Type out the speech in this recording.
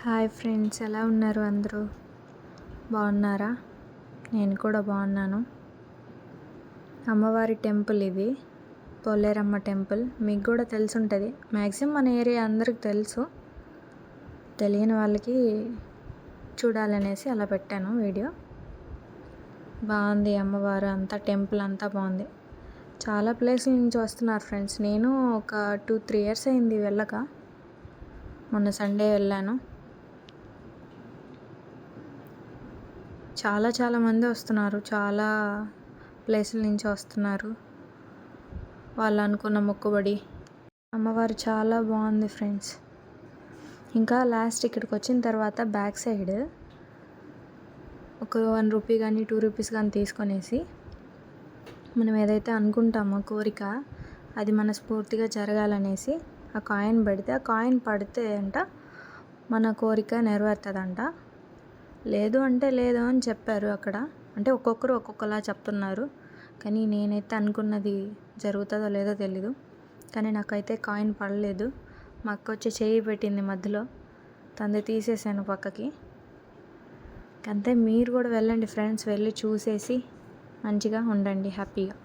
Hi friends, ఎలా ఉన్నారు అందరూ? బాగున్నారా? నేను కూడా బాగున్నాను. అమ్మవారి టెంపుల్ ఇది, పోలేరమ్మ టెంపుల్. మీకు కూడా తెలిసి ఉంటుంది. మ్యాక్సిమం మన ఏరియా అందరికి తెలుసు. తెలియని వాళ్ళకి చూడాలనేసి అలా పెట్టాను వీడియో. బాగుంది అమ్మవారు అంతా, టెంపుల్ అంతా బాగుంది. చాలా ప్లేస్ల నుంచి వస్తున్నారు ఫ్రెండ్స్. నేను ఒక 2-3 ఇయర్స్ అయింది వెళ్ళక. మొన్న సండే వెళ్ళాను. చాలా మంది వస్తున్నారు, చాలా ప్లేసుల నుంచి వస్తున్నారు. వాళ్ళు అనుకున్న మొక్కుబడి. అమ్మవారు చాలా బాగుంది ఫ్రెండ్స్. ఇంకా లాస్ట్ ఇక్కడికి వచ్చిన తర్వాత బ్యాక్ సైడ్ ఒక 1 రూపీ కానీ 2 రూపీస్ కానీ తీసుకొనేసి మనం ఏదైతే అనుకుంటామో కోరిక, అది మనస్ఫూర్తిగా జరగాలనేసి ఆ కాయిన్ పెడితే, ఆ కాయిన్ పడితే అంట మన కోరిక నెరవేరుతుందంట. లేదు అంటే లేదు అని చెప్పారు అక్కడ. అంటే ఒక్కొక్కరు ఒక్కొక్కలా చెప్తున్నారు. కానీ నేనైతే అనుకున్నది జరుగుతుందో లేదో తెలీదు. కానీ నాకైతే కాయిన్ పడలేదు. మా అక్క వచ్చి చేయి పెట్టింది మధ్యలో, తంది తీసేసాను పక్కకి. అంతే. మీరు కూడా వెళ్ళండి ఫ్రెండ్స్, వెళ్ళి చూసేసి మంచిగా ఉండండి, హ్యాపీగా.